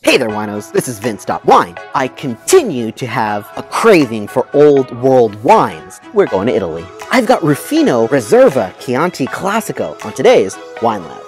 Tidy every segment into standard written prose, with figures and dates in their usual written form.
Hey there, winos. This is Vince.Wine. I continue to have a craving for old world wines. We're going to Italy. I've got Ruffino Riserva Chianti Classico on today's Wine Lab.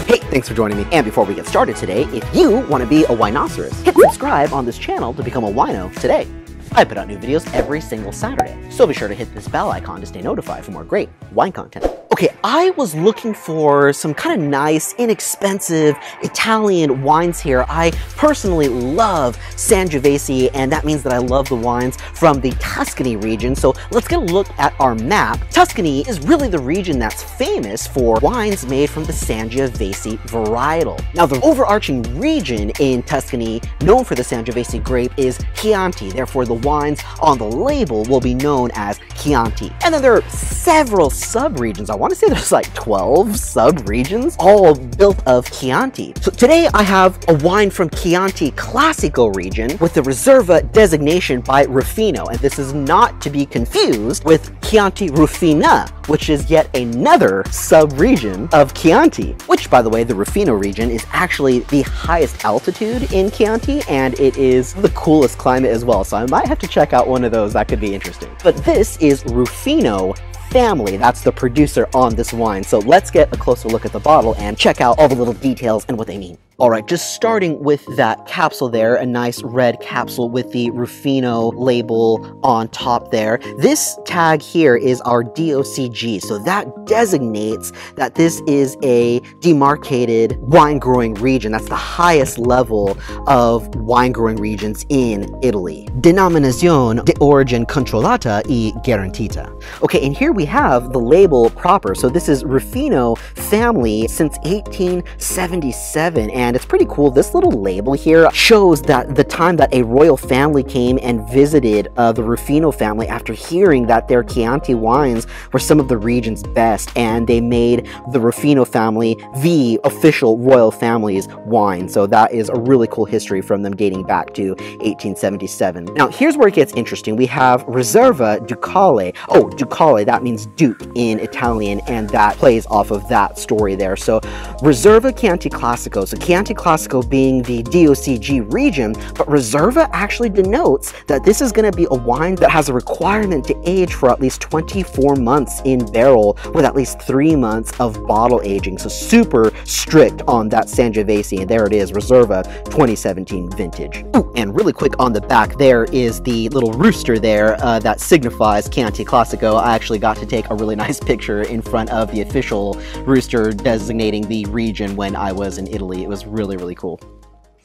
Hey, thanks for joining me. And before we get started today, if you want to be a winoceros, hit subscribe on this channel to become a wino today. I put out new videos every single Saturday, so be sure to hit this bell icon to stay notified for more great wine content. Okay, I was looking for some kind of nice, inexpensive Italian wines here. I personally love Sangiovese, and that means that I love the wines from the Tuscany region. So let's get a look at our map. Tuscany is really the region that's famous for wines made from the Sangiovese varietal. Now, the overarching region in Tuscany known for the Sangiovese grape is Chianti. Therefore, the wines on the label will be known as Chianti. And then there are several sub-regions. I want to say there's like 12 sub-regions, all built of Chianti. So today I have a wine from Chianti Classico region with the Riserva designation by Ruffino. And this is not to be confused with Chianti Ruffina, which is yet another sub-region of Chianti, which, by the way, the Ruffino region is actually the highest altitude in Chianti, and it is the coolest climate as well. So I might have to check out one of those. That could be interesting. But this is Ruffino family. That's the producer on this wine. So let's get a closer look at the bottle and check out all the little details and what they mean. All right, just starting with that capsule there, a nice red capsule with the Ruffino label on top there. This tag here is our DOCG, so that designates that this is a demarcated wine growing region. That's the highest level of wine growing regions in Italy. Denominazione di origine controllata e garantita. Okay, and here we have the label proper. So this is Ruffino family since 1877, and it's pretty cool. This little label here shows that the time that a royal family came and visited the Ruffino family after hearing that their Chianti wines were some of the region's best, and they made the Ruffino family the official royal family's wine. So that is a really cool history from them dating back to 1877. Now here's where it gets interesting. We have Riserva Ducale. Oh, Ducale, that means Duke in Italian, and that plays off of that story there. So Riserva Chianti Classico. So Chianti Classico being the DOCG region, but Riserva actually denotes that this is going to be a wine that has a requirement to age for at least 24 months in barrel with at least 3 months of bottle aging. So super strict on that Sangiovese, and there it is, Riserva 2017 vintage. Ooh, and really quick on the back there is the little rooster there that signifies Chianti Classico. I actually got to take a really nice picture in front of the official rooster designating the region when I was in Italy. It was really cool.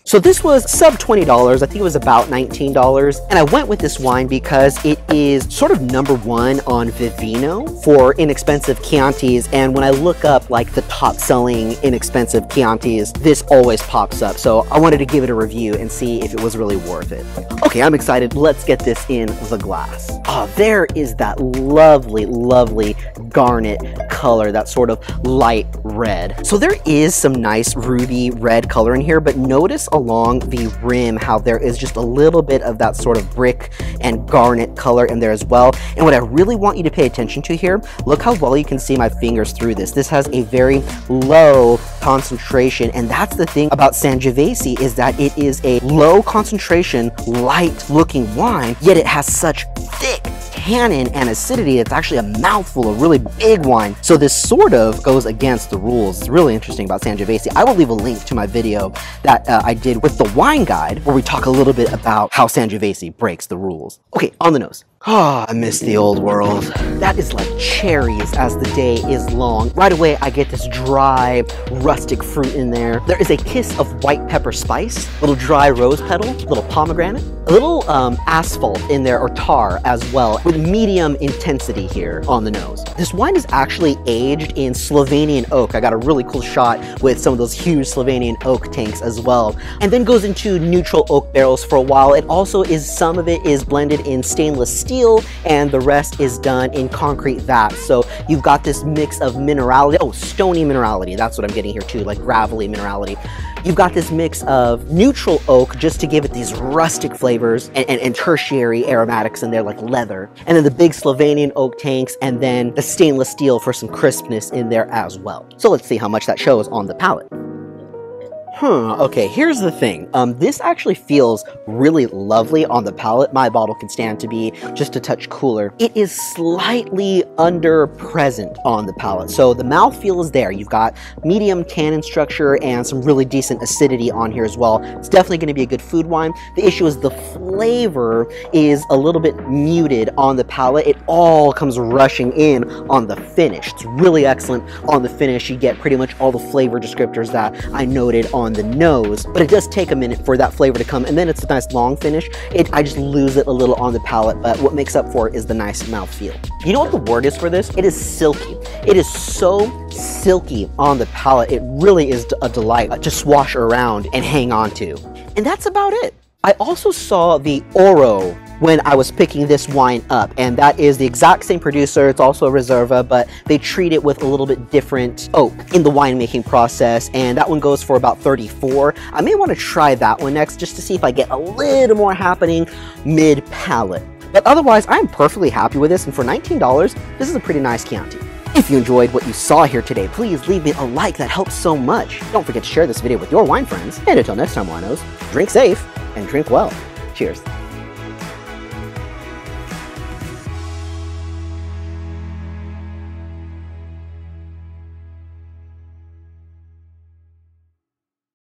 So this was sub $20, I think it was about $19, and I went with this wine because it is sort of #1 on Vivino for inexpensive Chiantis, and when I look up like the top selling inexpensive Chiantis, this always pops up. So I wanted to give it a review and see if it was really worth it. Okay, I'm excited. Let's get this in the glass. Oh, there is that lovely garnet color, that sort of light red. So there is some nice ruby red color in here, but notice along the rim how there is just a little bit of that sort of brick and garnet color in there as well. And what I really want you to pay attention to here, look how well you can see my fingers through this. This has a very low concentration, and that's the thing about Sangiovese, is that it is a low concentration, light looking wine, yet it has such thick tannin and acidity. It's actually a mouthful, a really big wine. So this sort of goes against the rules. It's really interesting about Sangiovese. I will leave a link to my video that I did with the wine guide, where we talk a little bit about how Sangiovese breaks the rules. Okay, on the nose. Oh, I miss the old world. That is like cherries as the day is long. Right away, I get this dry, rustic fruit in there. There is a kiss of white pepper spice, a little dry rose petal, a little pomegranate, a little asphalt in there, or tar as well, with medium intensity here on the nose. This wine is actually aged in Slovenian oak. I got a really cool shot with some of those huge Slovenian oak tanks as well. And then goes into neutral oak barrels for a while. It also is, some of it is blended in stainless steel, and the rest is done in concrete vats. So you've got this mix of minerality, oh, stony minerality, that's what I'm getting here too, like gravelly minerality. You've got this mix of neutral oak just to give it these rustic flavors and tertiary aromatics in there like leather. And then the big Slovenian oak tanks and then the stainless steel for some crispness in there as well. So let's see how much that shows on the palate. Okay, here's the thing. This actually feels really lovely on the palate. My bottle can stand to be just a touch cooler. It is slightly under-present on the palate. So the mouthfeel is there. You've got medium tannin structure and some really decent acidity on here as well. It's definitely going to be a good food wine. The issue is the flavor is a little bit muted on the palate. It all comes rushing in on the finish. It's really excellent on the finish. You get pretty much all the flavor descriptors that I noted on the nose, but it does take a minute for that flavor to come, and then it's a nice long finish. I just lose it a little on the palate, but what makes up for it is the nice mouthfeel. You know what the word is for this? It is silky. It is so silky on the palate. It really is a delight to swash around and hang on to. And that's about it. I also saw the Oro when I was picking this wine up, and that is the exact same producer. It's also a Riserva, but they treat it with a little bit different oak in the winemaking process, and that one goes for about 34. I may want to try that one next just to see if I get a little more happening mid-palate. But otherwise, I'm perfectly happy with this, and for $19, this is a pretty nice Chianti. If you enjoyed what you saw here today, please leave me a like. That helps so much. Don't forget to share this video with your wine friends. And until next time, winos, drink safe and drink well. Cheers.